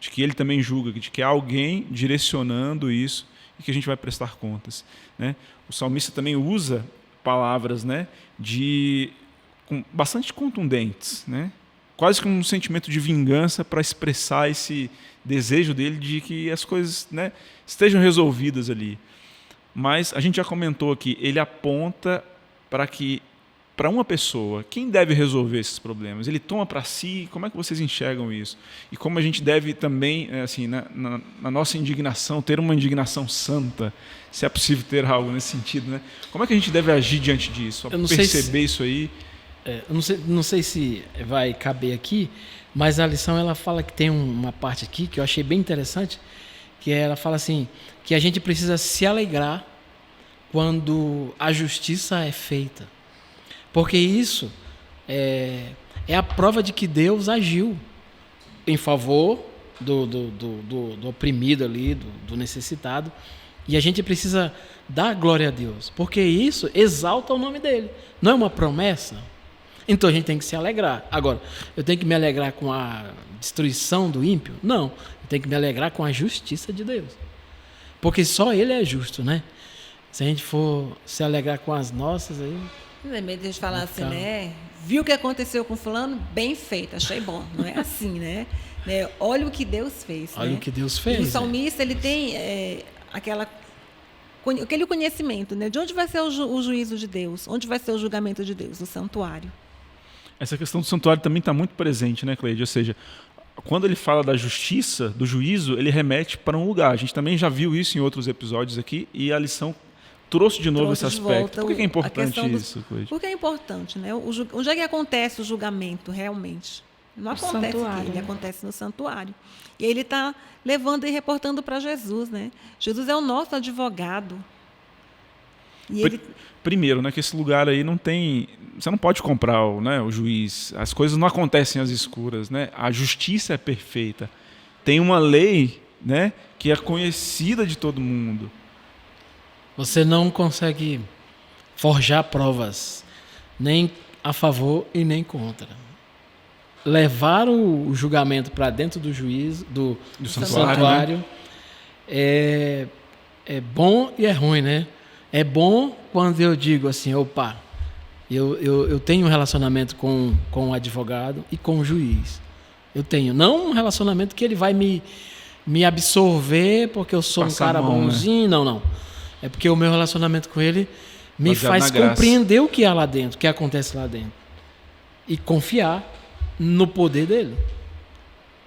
de que Ele também julga, de que há alguém direcionando isso e que a gente vai prestar contas, né? O salmista também usa palavras, né, bastante contundentes, né? Quase que um sentimento de vingança para expressar esse desejo dele de que as coisas, né, estejam resolvidas ali. Mas a gente já comentou aqui, ele aponta para uma pessoa, quem deve resolver esses problemas? Ele toma para si, como é que vocês enxergam isso? E como a gente deve também, assim, na nossa indignação, ter uma indignação santa, se é possível ter algo nesse sentido, né? Como é que a gente deve agir diante disso? Perceber isso aí? Eu não sei se vai caber aqui, mas a lição ela fala que tem uma parte aqui que eu achei bem interessante, que ela fala assim, que a gente precisa se alegrar quando a justiça é feita. Porque isso é a prova de que Deus agiu em favor do oprimido ali, do necessitado. E a gente precisa dar glória a Deus, porque isso exalta o nome dele. Não é uma promessa? Então a gente tem que se alegrar. Agora, eu tenho que me alegrar com a destruição do ímpio? Não. Eu tenho que me alegrar com a justiça de Deus. Porque só Ele é justo, né? Se a gente for se alegrar com as nossas, aí... Não é medo de falar assim, né? Viu o que aconteceu com fulano? Bem feito, achei bom. Não é assim, né? Olha o que Deus fez. Olha, né? O que Deus fez. E o salmista, ele tem aquele conhecimento, né? De onde vai ser o juízo de Deus? Onde vai ser o julgamento de Deus? No santuário. Essa questão do santuário também está muito presente, né, Cleide? Ou seja, quando ele fala da justiça, do juízo, ele remete para um lugar. A gente também já viu isso em outros episódios aqui e a lição trouxe de novo esse aspecto. Por que é importante isso, Cleide? Porque é importante, né? Onde é que acontece o julgamento realmente? Não acontece aqui, ele acontece no santuário. E ele está levando e reportando para Jesus, né? Jesus é o nosso advogado. E ele... Primeiro, né, que esse lugar aí não tem... Você não pode comprar o juiz. As coisas não acontecem às escuras, né? A justiça é perfeita. Tem uma lei, né, que é conhecida de todo mundo. Você não consegue forjar provas nem a favor e nem contra. Levar o julgamento para dentro do juízo, do santuário, né? é bom e é ruim, né? É bom quando eu digo assim, opa, eu tenho um relacionamento com o advogado e com o juiz. Eu tenho. Não um relacionamento que ele vai me absorver porque eu sou Passar um cara a mão, bonzinho, né? Não. É porque o meu relacionamento com ele me Baseado faz na graça. compreender o que há lá dentro, o que acontece lá dentro. E confiar no poder dele.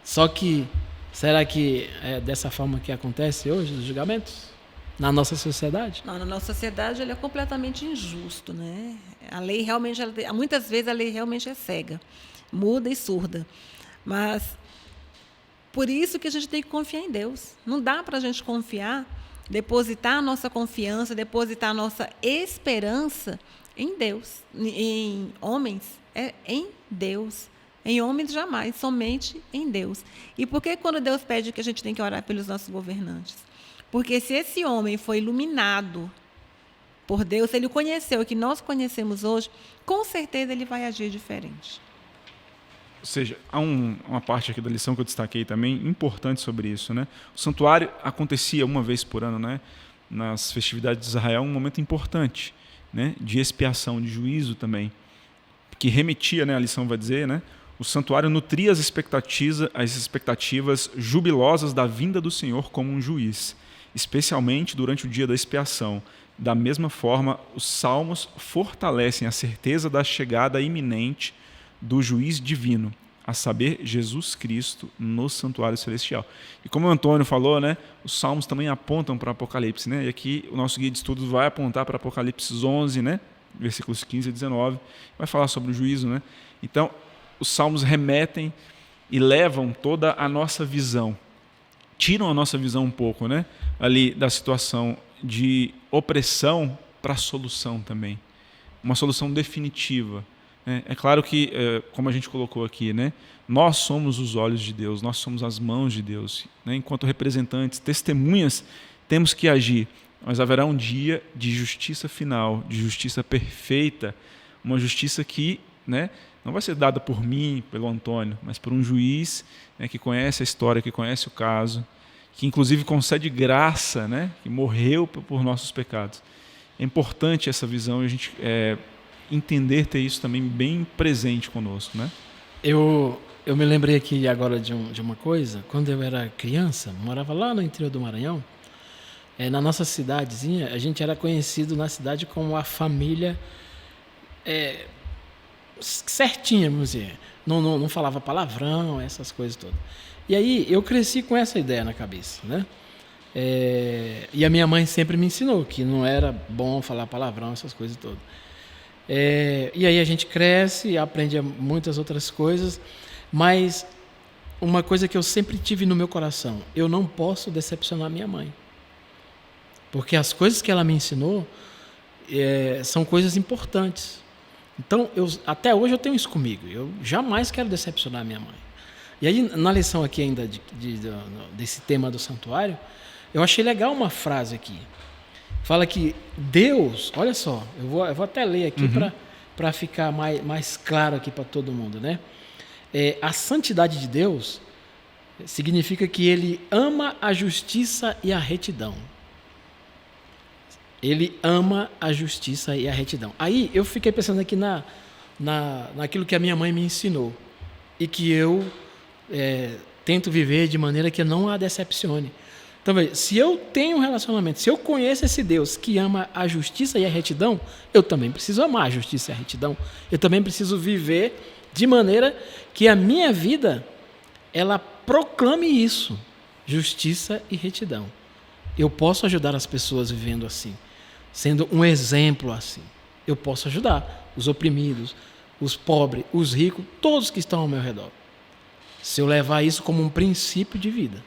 Só que, será que é dessa forma que acontece hoje, os julgamentos? Na nossa sociedade? Não, na nossa sociedade ele é completamente injusto, né? A lei realmente, muitas vezes a lei realmente é cega, muda e surda. Mas por isso que a gente tem que confiar em Deus. Não dá para a gente confiar, depositar a nossa confiança, depositar a nossa esperança em Deus, em homens, é em Deus. Em homens jamais, somente em Deus. E por que quando Deus pede que a gente tem que orar pelos nossos governantes? Porque se esse homem foi iluminado por Deus, se ele conheceu o que nós conhecemos hoje, com certeza ele vai agir diferente. Ou seja, há uma parte aqui da lição que eu destaquei também, importante sobre isso, né? O santuário acontecia uma vez por ano, né? Nas festividades de Israel, um momento importante, né? De expiação, de juízo também, que remetia, né? A lição vai dizer, né? O santuário nutria as expectativas jubilosas da vinda do Senhor como um juiz, especialmente durante o dia da expiação. Da mesma forma, os salmos fortalecem a certeza da chegada iminente do juiz divino, a saber, Jesus Cristo no santuário celestial. E como o Antônio falou, né, os salmos também apontam para o Apocalipse, né? E aqui o nosso guia de estudos vai apontar para Apocalipse 11, né, versículos 15 e 19, vai falar sobre o juízo, né? Então, os salmos remetem e levam toda a nossa visão, tiram a nossa visão um pouco, né, ali da situação de opressão para a solução também, uma solução definitiva. É claro que, como a gente colocou aqui, né, nós somos os olhos de Deus, nós somos as mãos de Deus, né, enquanto representantes, testemunhas, temos que agir, mas haverá um dia de justiça final, de justiça perfeita, uma justiça que, né, não vai ser dada por mim, pelo Antônio, mas por um juiz, né, que conhece a história, que conhece o caso, que inclusive concede graça, né, que morreu por nossos pecados. É importante essa visão e a gente entender, ter isso também bem presente conosco, né? Eu me lembrei aqui agora de uma coisa. Quando eu era criança, morava lá no interior do Maranhão, na nossa cidadezinha, a gente era conhecido na cidade como a família certinha, vamos dizer. Não falava palavrão, essas coisas todas. E aí eu cresci com essa ideia na cabeça, né? E a minha mãe sempre me ensinou que não era bom falar palavrão, essas coisas todas. E aí a gente cresce, aprende muitas outras coisas, mas uma coisa que eu sempre tive no meu coração, eu não posso decepcionar minha mãe. Porque as coisas que ela me ensinou são coisas importantes. Então, até hoje eu tenho isso comigo, eu jamais quero decepcionar minha mãe. E aí, na lição aqui ainda desse tema do santuário, eu achei legal uma frase aqui. Fala que Deus, olha só, eu vou até ler aqui para ficar mais claro aqui para todo mundo, né? A santidade de Deus significa que Ele ama a justiça e a retidão. Ele ama a justiça e a retidão. Aí eu fiquei pensando aqui naquilo que a minha mãe me ensinou e que eu tento viver de maneira que não a decepcione. Então, se eu tenho um relacionamento, se eu conheço esse Deus que ama a justiça e a retidão, eu também preciso amar a justiça e a retidão. Eu também preciso viver de maneira que a minha vida, ela proclame isso, justiça e retidão. Eu posso ajudar as pessoas vivendo assim, sendo um exemplo assim. Eu posso ajudar os oprimidos, os pobres, os ricos, todos que estão ao meu redor. Se eu levar isso como um princípio de vida.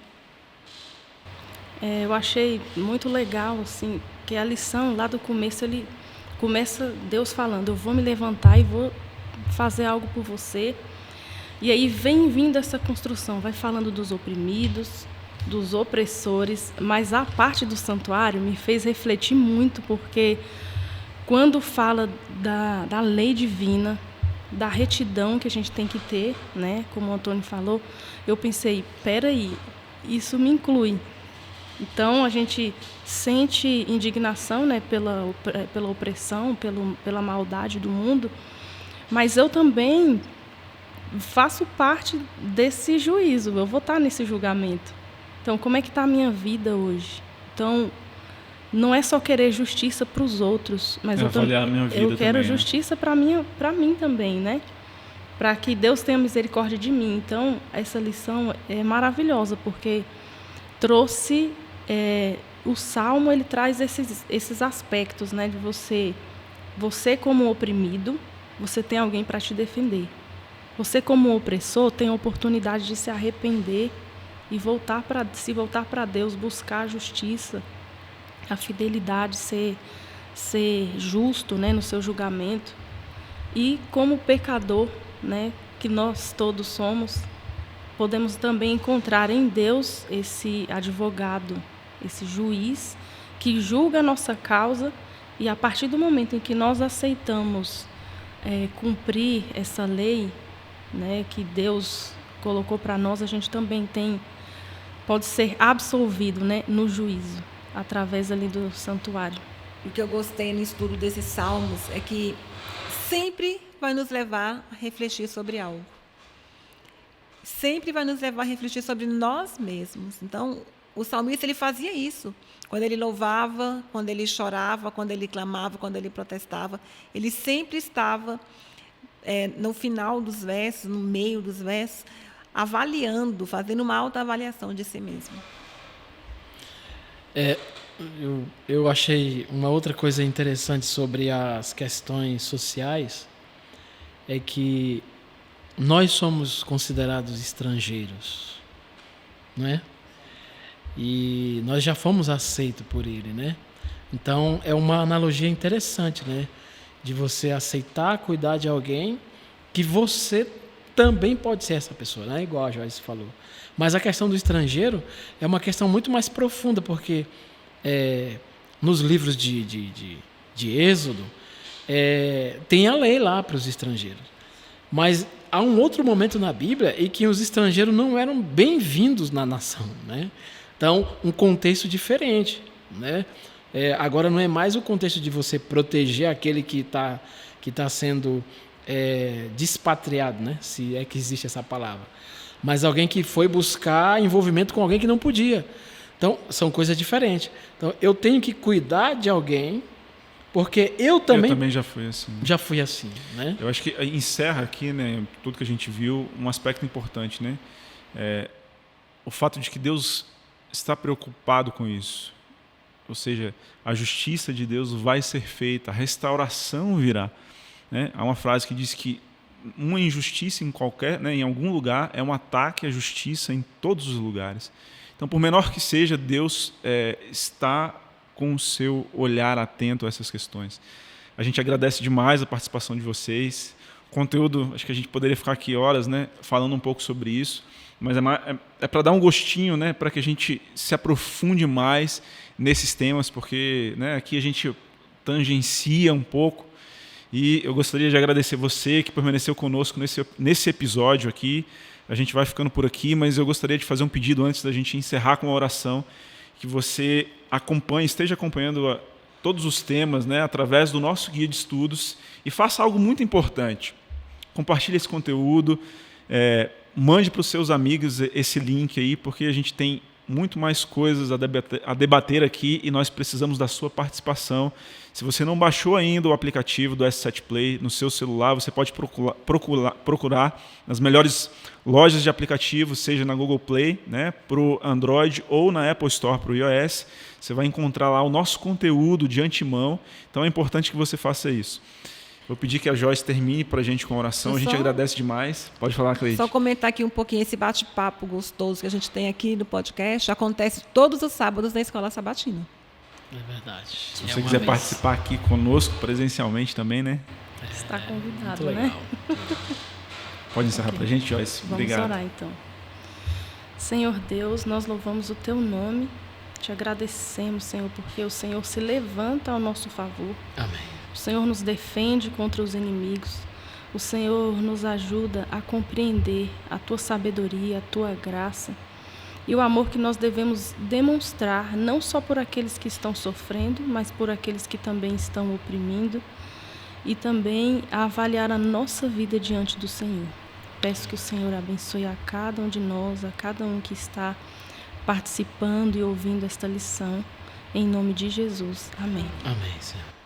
Eu achei muito legal, assim, que a lição lá do começo, ele começa Deus falando, eu vou me levantar e vou fazer algo por você. E aí vem vindo essa construção, vai falando dos oprimidos, dos opressores, mas a parte do santuário me fez refletir muito, porque quando fala da lei divina, da retidão que a gente tem que ter, né, como o Antônio falou, eu pensei, peraí, isso me inclui. Então, a gente sente indignação, né, pela opressão, pela maldade do mundo, mas eu também faço parte desse juízo, eu vou estar nesse julgamento. Então, como é que está a minha vida hoje? Então, não é só querer justiça para os outros, mas eu quero justiça para mim também, né? Para que Deus tenha misericórdia de mim. Então, essa lição é maravilhosa, porque trouxe... o Salmo, ele traz esses aspectos, né? De você como oprimido, você tem alguém para te defender. Você como opressor tem a oportunidade de se arrepender e se voltar para Deus, buscar a justiça, a fidelidade, ser justo, né, no seu julgamento. E como pecador, né, que nós todos somos, podemos também encontrar em Deus esse advogado, esse juiz que julga a nossa causa, e a partir do momento em que nós aceitamos cumprir essa lei, né, que Deus colocou para nós, a gente também pode ser absolvido, né, no juízo, através ali do santuário. O que eu gostei no estudo desses salmos é que sempre vai nos levar a refletir sobre algo. Sempre vai nos levar a refletir sobre nós mesmos. Então, o salmista, ele fazia isso. Quando ele louvava, quando ele chorava, quando ele clamava, quando ele protestava, ele sempre estava no final dos versos, no meio dos versos, avaliando, fazendo uma autoavaliação de si mesmo. Eu achei uma outra coisa interessante sobre as questões sociais, é que nós somos considerados estrangeiros, não é? E nós já fomos aceitos por ele, né? Então, é uma analogia interessante, né? De você aceitar cuidar de alguém que você também pode ser essa pessoa, né? Igual a Joyce falou. Mas a questão do estrangeiro é uma questão muito mais profunda, porque nos livros de Êxodo, tem a lei lá para os estrangeiros. Mas há um outro momento na Bíblia em que os estrangeiros não eram bem-vindos na nação, né? Então, um contexto diferente, né? Agora não é mais o contexto de você proteger aquele que tá sendo despatriado, né? Se é que existe essa palavra. Mas alguém que foi buscar envolvimento com alguém que não podia. Então, são coisas diferentes. Então, eu tenho que cuidar de alguém, porque eu também já fui assim. Já fui assim, né? Eu acho que encerra aqui, né, tudo que a gente viu, um aspecto importante, né? O fato de que Deus está preocupado com isso. Ou seja, a justiça de Deus vai ser feita, a restauração virá, né? Há uma frase que diz que uma injustiça em algum lugar é um ataque à justiça em todos os lugares. Então, por menor que seja, Deus está com o seu olhar atento a essas questões. A gente agradece demais a participação de vocês. O conteúdo, acho que a gente poderia ficar aqui horas, né, falando um pouco sobre isso, mas é para dar um gostinho, né, para que a gente se aprofunde mais nesses temas, porque, né, aqui a gente tangencia um pouco. E eu gostaria de agradecer você que permaneceu conosco nesse episódio aqui. A gente vai ficando por aqui, mas eu gostaria de fazer um pedido antes da gente encerrar com uma oração, que você esteja acompanhando todos os temas, né, através do nosso guia de estudos, e faça algo muito importante. Compartilhe esse conteúdo, mande para os seus amigos esse link aí, porque a gente tem muito mais coisas a debater aqui e nós precisamos da sua participação. Se você não baixou ainda o aplicativo do S7 Play no seu celular, você pode procurar nas melhores lojas de aplicativos, seja na Google Play, né, para o Android, ou na Apple Store para o iOS. Você vai encontrar lá o nosso conteúdo de antemão, então é importante que você faça isso. Vou pedir que a Joyce termine para a gente com a oração. A gente agradece demais. Pode falar, Cleide. Só comentar aqui um pouquinho esse bate-papo gostoso que a gente tem aqui no podcast. Acontece todos os sábados na Escola Sabatina. É verdade. Se você quiser participar aqui conosco presencialmente também, né? Está convidado, muito né? Pode encerrar para a gente, Joyce. Obrigado. Vamos orar, então. Senhor Deus, nós louvamos o Teu nome. Te agradecemos, Senhor, porque o Senhor se levanta ao nosso favor. Amém. O Senhor nos defende contra os inimigos. O Senhor nos ajuda a compreender a Tua sabedoria, a Tua graça. e o amor que nós devemos demonstrar, não só por aqueles que estão sofrendo, mas por aqueles que também estão oprimindo, e também a avaliar a nossa vida diante do Senhor. Peço que o Senhor abençoe a cada um de nós, a cada um que está participando e ouvindo esta lição, em nome de Jesus. Amém. Amém, Senhor.